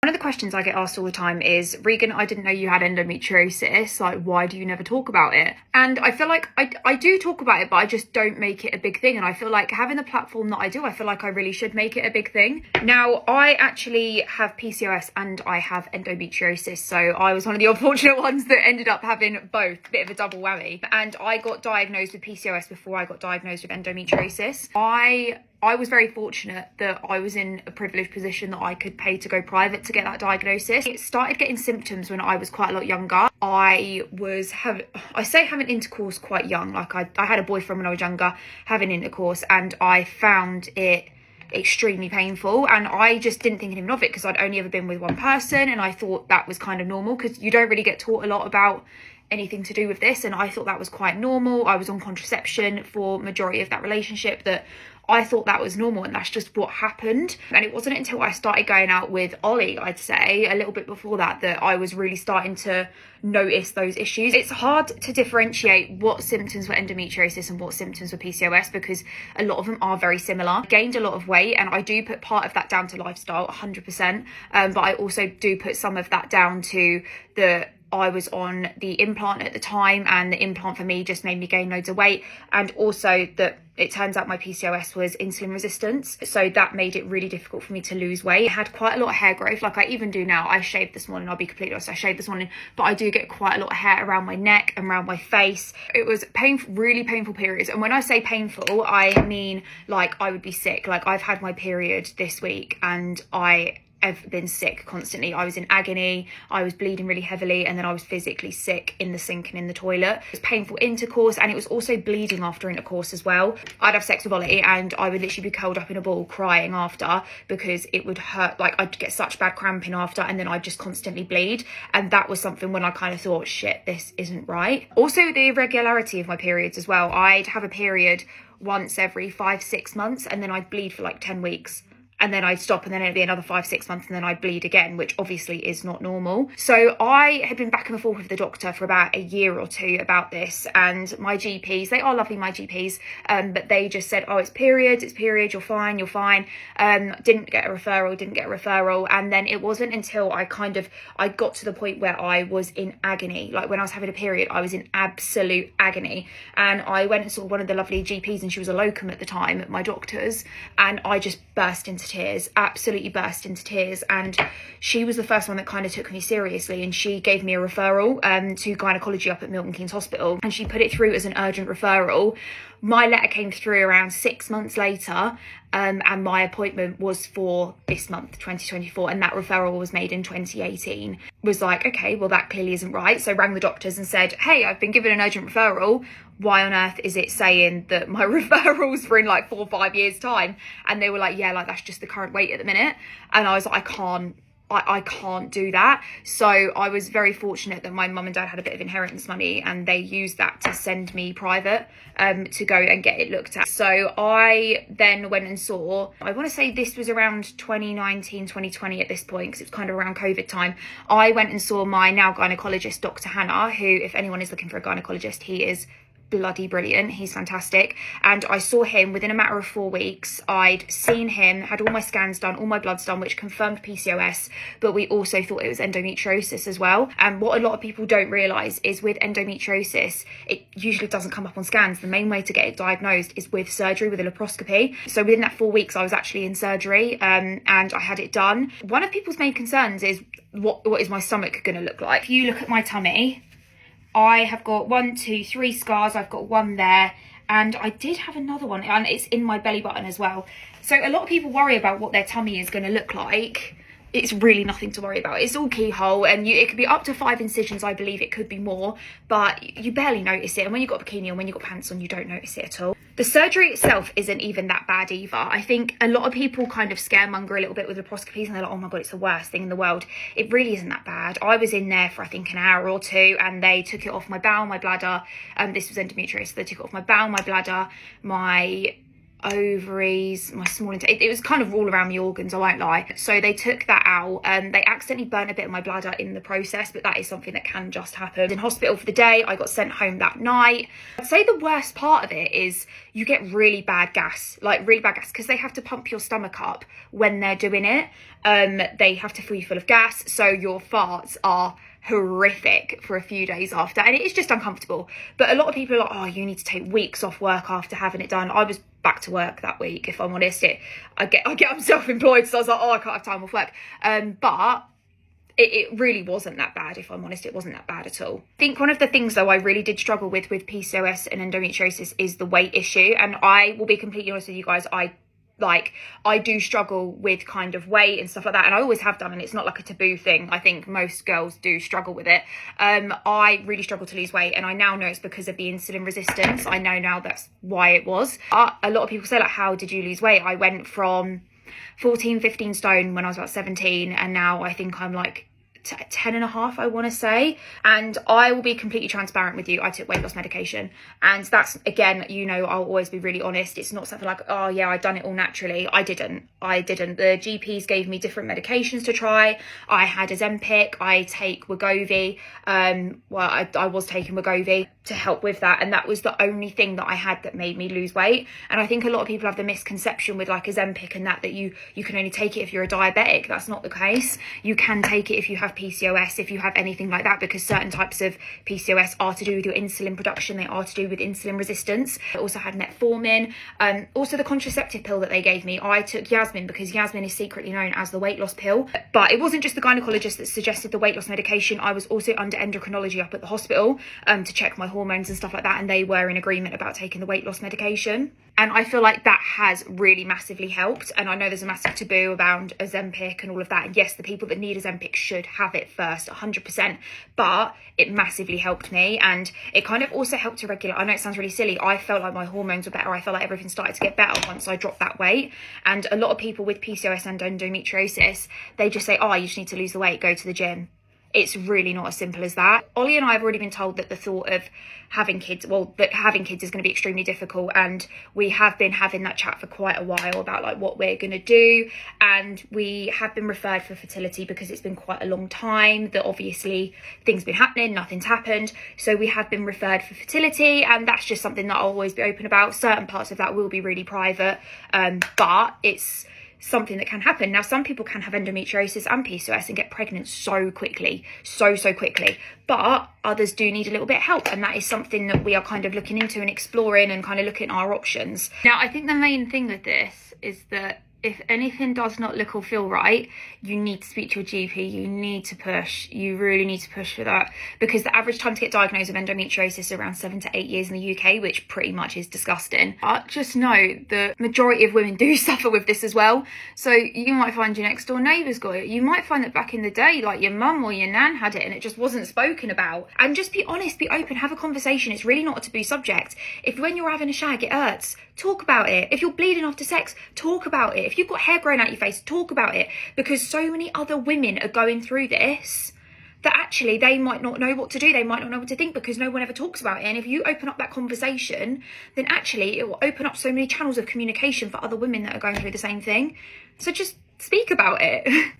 One of the questions I get asked all the time is, Regan, I didn't know you had endometriosis. Like, why do you never talk about it? And I feel like I do talk about it, but I just don't make it a big thing. And I feel like having the platform that I do, I feel like I really should make it a big thing. Now, I actually have PCOS and I have endometriosis. So I was one of the unfortunate ones that ended up having both, a bit of a double whammy. And I got diagnosed with PCOS before I got diagnosed with endometriosis. I was very fortunate that I was in a privileged position that I could pay to go private to get that diagnosis. It started getting symptoms when I was quite a lot younger. I say having intercourse quite young. Like I had a boyfriend when I was younger, having intercourse, and I found it extremely painful, and I just didn't think anything of it because I'd only ever been with one person, and I thought that was kind of normal because you don't really get taught a lot about anything to do with this, and I thought that was quite normal. I was on contraception for majority of that relationship, that I thought that was normal, and that's just what happened. And it wasn't until I started going out with Ollie, I'd say a little bit before that, that I was really starting to notice those issues. It's hard to differentiate what symptoms were endometriosis and what symptoms were PCOS because a lot of them are very similar. I gained a lot of weight, and I do put part of that down to lifestyle, 100%, but I also do put some of that down to I was on the implant at the time, and the implant for me just made me gain loads of weight, and also that it turns out my PCOS was insulin resistance, so that made it really difficult for me to lose weight. I had quite a lot of hair growth, like I even do now. I shaved this morning, I'll be completely honest, I shaved this morning, but I do get quite a lot of hair around my neck and around my face. It was painful, really painful periods, and when I say painful, I mean like I would be sick. Like I've had my period this week and I've been sick constantly. I was in agony, I was bleeding really heavily, and then I was physically sick in the sink and in the toilet. It was painful intercourse, and it was also bleeding after intercourse as well. I'd have sex with Ollie and I would literally be curled up in a ball crying after because it would hurt. Like I'd get such bad cramping after, and then I'd just constantly bleed, and that was something when I kind of thought, shit, this isn't right. Also the irregularity of my periods as well. I'd have a period once every 5-6 months, and then I'd bleed for like 10 weeks. And then I'd stop, and then it'd be another 5-6 months, and then I'd bleed again, which obviously is not normal. So I had been back and forth with the doctor for about a year or two about this, and my GPs, they are lovely, my GPs, but they just said, oh, it's periods, you're fine. Didn't get a referral. And then it wasn't until I got to the point where I was in agony. Like when I was having a period, I was in absolute agony. And I went and saw one of the lovely GPs, and she was a locum at the time at my doctor's, and I just absolutely burst into tears, and she was the first one that kind of took me seriously, and she gave me a referral to gynecology up at Milton Keynes Hospital, and she put it through as an urgent referral. My letter came through around 6 months later, and my appointment was for this month, 2024, and that referral was made in 2018. Was like, okay, well that clearly isn't right. So rang the doctors and said, hey, I've been given an urgent referral. Why on earth is it saying that my referrals for in like 4 or 5 years time? And they were like, yeah, like that's just the current weight at the minute. And I was like, I can't do that. So I was very fortunate that my mum and dad had a bit of inheritance money, and they used that to send me private to go and get it looked at. So I then went and saw, I want to say this was around 2019, 2020 at this point, because it was kind of around COVID time. I went and saw my now gynecologist, Dr. Hannah, who, if anyone is looking for a gynecologist, he is bloody brilliant. He's fantastic. And I saw him within a matter of 4 weeks. I'd seen him, had all my scans done, all my bloods done, which confirmed PCOS, but we also thought it was endometriosis as well. And what a lot of people don't realise is with endometriosis, it usually doesn't come up on scans. The main way to get it diagnosed is with surgery, with a laparoscopy. So within that 4 weeks, I was actually in surgery and I had it done. One of people's main concerns is what is my stomach going to look like? If you look at my tummy, I have got 1, 2, 3 scars. I've got one there, and I did have another one, and it's in my belly button as well. So a lot of people worry about what their tummy is going to look like. It's really nothing to worry about. It's all keyhole, and it could be up to 5 incisions, I believe. It could be more, but you barely notice it. And when you've got a bikini and when you've got pants on, you don't notice it at all. The surgery itself isn't even that bad either. I think a lot of people kind of scaremonger a little bit with laparoscopies, and they're like, oh my God, it's the worst thing in the world. It really isn't that bad. I was in there for, I think, an hour or two, and they took it off my bowel, my bladder. This was endometriosis. So they took it off my bowel, my bladder, my ovaries, my small intestine. It was kind of all around the organs, I won't lie. So they took that out. They accidentally burnt a bit of my bladder in the process, but that is something that can just happen. In hospital for the day, I got sent home that night. I'd say the worst part of it is you get really bad gas, because they have to pump your stomach up when they're doing it. They have to fill you full of gas, so your farts are horrific for a few days after, and it is just uncomfortable. But a lot of people are like, oh, you need to take weeks off work after having it done. I was back to work that week, if I'm honest. I'm self-employed, so I was like, oh, I can't have time off work. But it really wasn't that bad, if I'm honest. It wasn't that bad at all. I think one of the things, though, I really did struggle with PCOS and endometriosis is the weight issue. And I will be completely honest with you guys, I do struggle with kind of weight and stuff like that, and I always have done, and it's not like a taboo thing. I think most girls do struggle with it. I really struggle to lose weight, and I now know it's because of the insulin resistance. I know now that's why it was. A lot of people say, like, how did you lose weight? I went from 15 stone when I was about 17, and now I think I'm like 10 and a half, I want to say. And I will be completely transparent with you, I took weight loss medication, and that's, again, you know, I'll always be really honest. It's not something like, oh yeah, I've done it all naturally. I didn't. The GPs gave me different medications to try. I had Ozempic, I take Wegovy. I was taking Wegovy to help with that, and that was the only thing that I had that made me lose weight. And I think a lot of people have the misconception with like Ozempic and that you can only take it if you're a diabetic. That's not the case. You can take it if you have PCOS, if you have anything like that, because certain types of PCOS are to do with your insulin production. They are to do with insulin resistance. I also had metformin. Also the contraceptive pill that they gave me, I took Yasmin, because Yasmin is secretly known as the weight loss pill. But it wasn't just the gynecologist that suggested the weight loss medication. I was also under endocrinology up at the hospital to check my hormones and stuff like that, and they were in agreement about taking the weight loss medication. And I feel like that has really massively helped. And I know there's a massive taboo around Ozempic and all of that. And yes, the people that need Ozempic should have it first, 100%. But it massively helped me. And it kind of also helped to regulate. I know it sounds really silly. I felt like my hormones were better. I felt like everything started to get better once I dropped that weight. And a lot of people with PCOS and endometriosis, they just say, oh, you just need to lose the weight, go to the gym. It's really not as simple as that. Ollie and I have already been told that the thought of having kids, that having kids is going to be extremely difficult, and we have been having that chat for quite a while about like what we're going to do. And we have been referred for fertility because it's been quite a long time that obviously things been happening, nothing's happened. So we have been referred for fertility, and that's just something that I'll always be open about. Certain parts of that will be really private, but it's something that can happen. Now, some people can have endometriosis and PCOS and get pregnant so quickly, so quickly, but others do need a little bit of help, and that is something that we are kind of looking into and exploring and kind of looking at our options. Now, I think the main thing with this is that if anything does not look or feel right, you need to speak to your GP. You need to push. You really need to push for that, because the average time to get diagnosed with endometriosis is around 7 to 8 years in the UK, which pretty much is disgusting. But just know the majority of women do suffer with this as well. So you might find your next door neighbour's got it. You might find that back in the day, like your mum or your nan had it and it just wasn't spoken about. And just be honest, be open, have a conversation. It's really not a taboo subject. If when you're having a shag it hurts, talk about it. If you're bleeding after sex, talk about it. If you've got hair growing out your face, talk about it. Because so many other women are going through this that actually they might not know what to do. They might not know what to think because no one ever talks about it. And if you open up that conversation, then actually it will open up so many channels of communication for other women that are going through the same thing. So just speak about it.